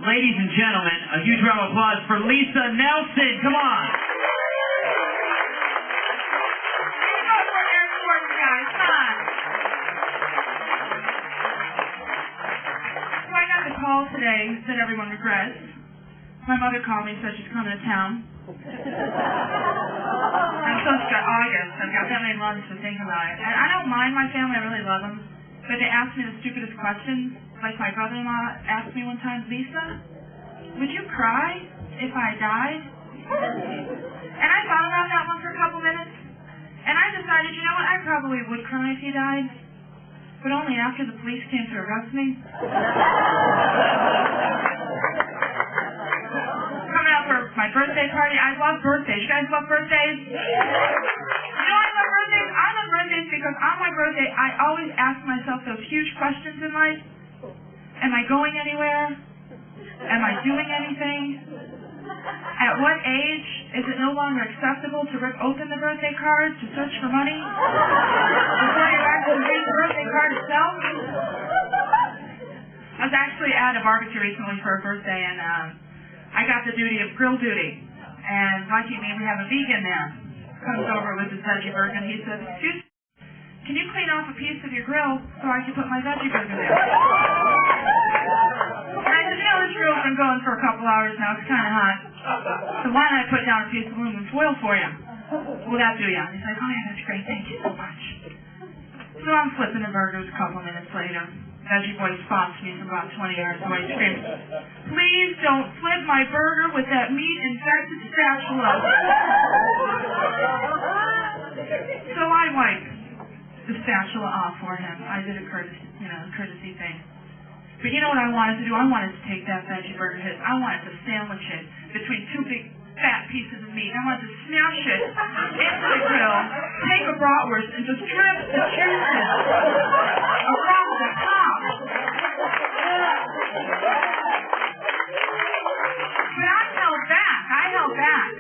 Ladies and gentlemen, a huge round of applause for Lisa Nelson. Come on. So I got the call today that everyone regrets. My mother called me and said she's coming to town. I'm so stressed. August. I've got that many months to think about it. And I don't mind my family. I really love them. But they ask me the stupidest questions. Like my brother-in-law asked me one time, Lisa, would you cry if I died? And I thought about that one for a couple minutes. And I decided, you know what, I probably would cry if he died. But only after the police came to arrest me. Coming up for my birthday party. I love birthdays. You guys love birthdays? You know why I love birthdays? I love birthdays because on my birthday, I always ask myself those huge questions in life. Am I going anywhere? Am I doing anything? At what age is it no longer acceptable to rip open the birthday card to search for money before you actually read the birthday card itself? I was actually at a barbecue recently for a birthday, and I got the duty of grill duty. And lucky me, we have a vegan there. Comes over with his veggie burger, and he says, excuse me, can you clean off a piece of your grill so I can put my veggie burger there? And I said, you know, this grill's been going for a couple hours now. It's kind of hot. So why don't I put down a piece of aluminum foil for you? Will that do you? And he's like, oh yeah, that's great. Thank you so much. So I'm flipping the burgers a couple minutes later. Veggie boy spots me from about 20 yards away, screams, please don't flip my burger with that meat-infected spatula. So I wiped the spatula off for him. I did a courtesy thing. But you know what I wanted to do? I wanted to take that veggie burger hit. I wanted to sandwich it between two big fat pieces of meat. I wanted to smash it into the grill, take a bratwurst, and just drip the juices across the top. But I held back.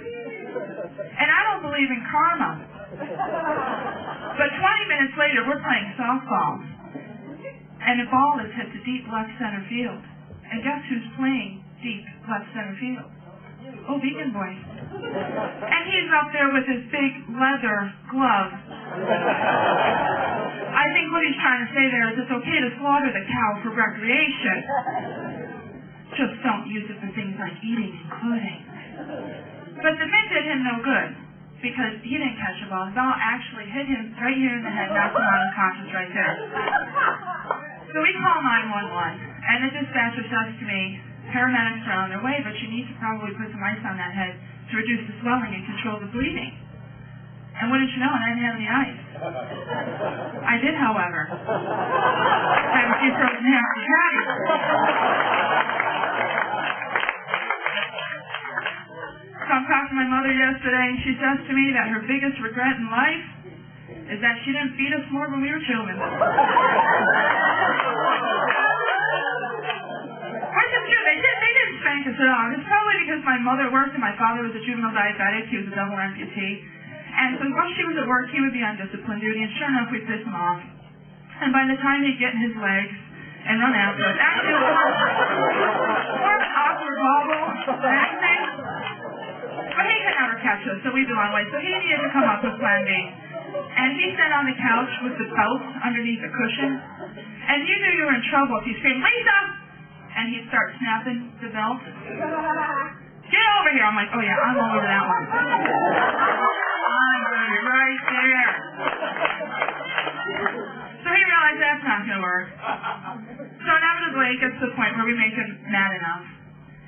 And I don't believe in karma. But 20 minutes later, we're playing softball. And the ball is hit to deep left center field. And guess who's playing deep left center field? Oh, vegan boy. And he's up there with his big leather glove. I think what he's trying to say there is it's okay to slaughter the cow for recreation. Just don't use it for things like eating and clothing. But the mitt did him no good, because he didn't catch the ball. The ball actually hit him right here in the head, knocked him out unconscious right there. So we call 911, and the dispatcher says to me, paramedics are on their way, but you need to probably put some ice on that head to reduce the swelling and control the bleeding. And wouldn't you know, I didn't have any ice. I did, however. I have a few frozen half patties. So I'm talking to my mother yesterday, and she says to me that her biggest regret in life is that she didn't feed us more when we were children. Which is true. They didn't spank us at all. It's probably because my mother worked and my father was a juvenile diabetic. He was a double amputee. And so while she was at work, he would be on discipline duty, and sure enough, we'd piss him off. And by the time he'd get in his legs and run after us, actually it was more of an awkward wobble than anything. But he could never catch us, so we'd be long way. So he needed to come up with plan B. And he sat on the couch with the belt underneath the cushion. And you knew you were in trouble if you screamed, Lisa! And he'd start snapping the belt. Get over here. I'm like, oh yeah, I'm all over that one. I'm right there. So he realized that's not going to work. So inevitably it gets to the point where we make him mad enough.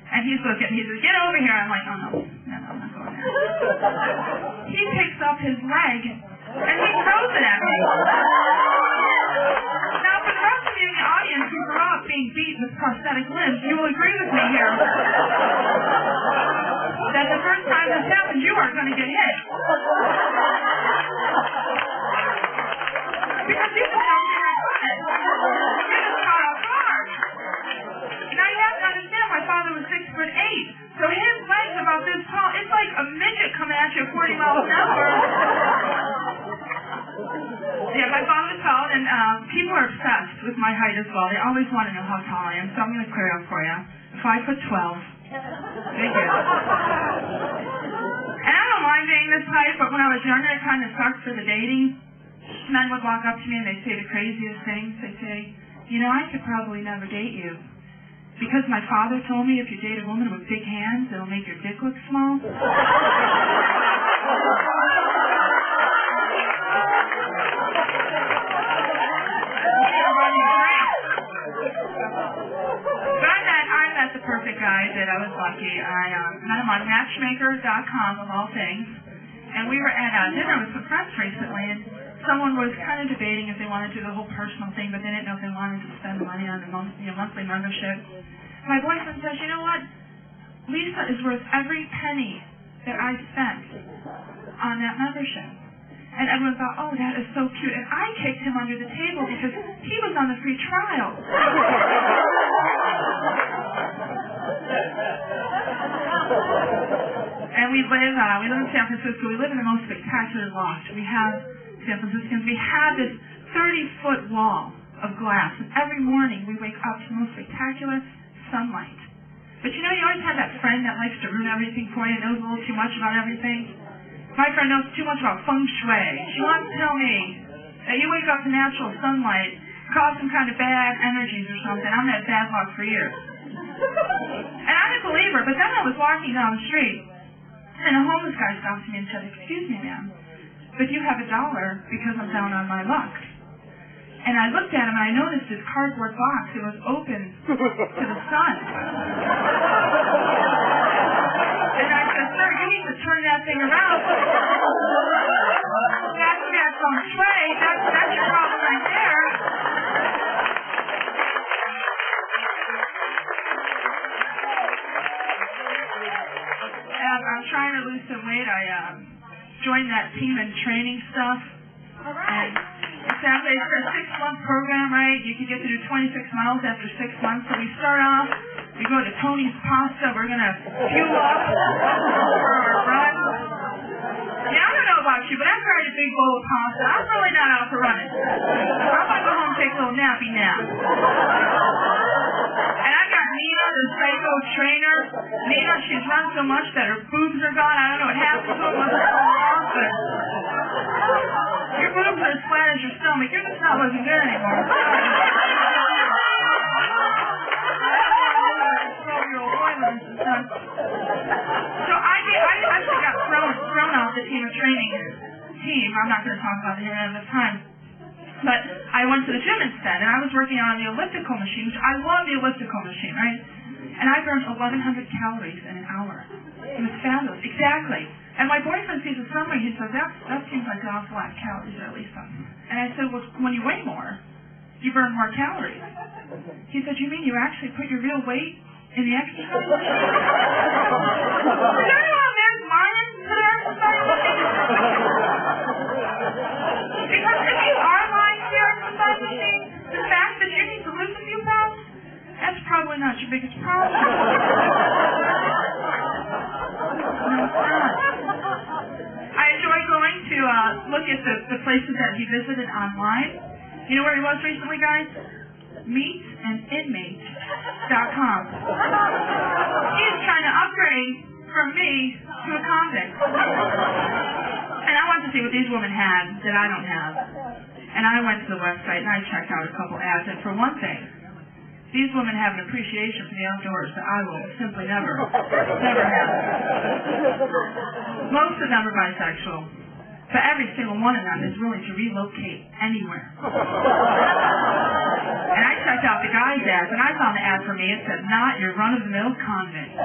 And he's looking, he says, get over here. I'm like, oh no, I'm not going there. He picks up his leg and he throws it at me. Now for the rest of you in the audience who grew up being beaten with prosthetic limbs, you will agree with me here that the first time this happens, you are going to get hit. Because you just don't see that coming. You just caught off guard. Now you have to understand, my father was 6'8", so his legs about this tall. It's like a midget coming at you at 40 miles an hour. Yeah, my father was tall, and people are obsessed with my height as well. They always want to know how tall I am, so I'm going to clear it up for you. 5'12". Thank you. And I don't mind being this height, but when I was younger, it kind of sucked for the dating. Men would walk up to me and they'd say the craziest things. They'd say, you know, I could probably never date you. Because my father told me if you date a woman with big hands, it'll make your dick look small. I met the perfect guy. I was lucky. I met him on Matchmaker.com, of all things. And we were at dinner with some friends recently, and someone was kind of debating if they wanted to do the whole personal thing, but they didn't know if they wanted to spend money on the monthly membership. My boyfriend says, you know what? Lisa is worth every penny that I spent on that membership. And everyone thought, oh, that is so cute. And I kicked him under the table because he was on the free trial. And we live in San Francisco. We live in the most spectacular loft. We have San Franciscans. We have this 30-foot wall of glass. And every morning we wake up to the most spectacular sunlight. But you know, you always have that friend that likes to ruin everything for you, knows a little too much about everything. My friend knows too much about feng shui. She wants to tell me that you wake up to natural sunlight, cause some kind of bad energies or something. I'm had bad luck for years. And I didn't believe her, but then I was walking down the street, and a homeless guy stopped me and said, excuse me, ma'am, but you have $1 because I'm down on my luck. And I looked at him, and I noticed his cardboard box. It was open to the sun. And I said, sir, you need to turn that thing around. That's feng shui. That's your problem right there. I'm trying to lose some weight. I joined that team and training stuff. All right. Exactly. It's a 6-month program, right? You can get to do 26 miles after 6 months. So we start off, we go to Tony's Pasta. We're going to fuel up for our run. Yeah, I don't know about you, but after I had a big bowl of pasta, I'm really not out for running. I'm going to go home and take a little nappy nap. And I got Nina, the psycho trainer. Nina, she's run so much that her boobs are gone. I don't know what happened to them. Must have fallen off, but your boobs are as flat as your stomach. You're just not looking good anymore. So I actually got thrown off the team of training team. I'm not going to talk about it here at this time. But I went to the gym instead, and I was working on the elliptical machine, which I love the elliptical machine, right? And I burned 1,100 calories in an hour. It was fabulous. Exactly. And my boyfriend sees it somewhere. He says, that seems like an awful lot of calories there, Lisa. And I said, well, when you weigh more, you burn more calories. He said, you mean you actually put your real weight in the exercise machine? Is anyone there's lying to their exercise machine? Because if you are lying to your exercise machine, the fact that you need to lose a few pounds, that's probably not your biggest problem. No, it's not. I enjoy going to look at the places that he visited online. You know where he was recently, guys? Meetandinmate.com. He's trying to upgrade from me to a convict. And I wanted to see what these women had that I don't have. And I went to the website and I checked out a couple ads. And for one thing, these women have an appreciation for the outdoors that I will simply never have. Most of them are bisexual, but every single one of them is willing to relocate anywhere. And I checked out the guy's ads, and I found the ad for me. It said, not your run-of-the-mill convict.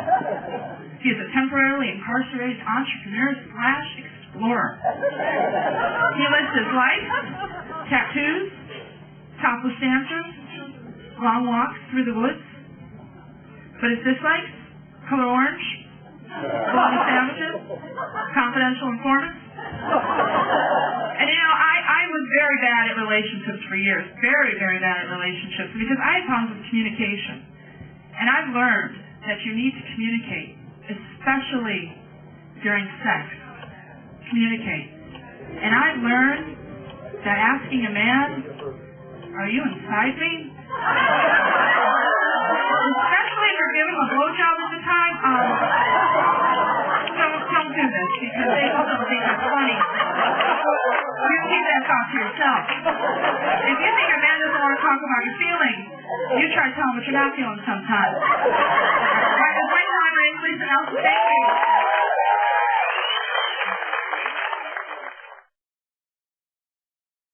He is a temporarily incarcerated entrepreneur/explorer. He lives his life, tattoos, topless dancers, long walks through the woods. But his dislikes, color orange, bologna sandwiches, confidential informants. And you know, I was very bad at relationships for years. Very, very bad at relationships because I had problems with communication. And I've learned that you need to communicate, especially during sex. Communicate. And I've learned that asking a man, are you inside me? Especially if you're giving a blowjob at the time, don't do this because they also think it's funny. You keep that thought to yourself. If you think your man doesn't want to talk about your feelings, you try to tell him what you're not feeling sometimes. All right, that's my time, Lisa Nelson. Thank you.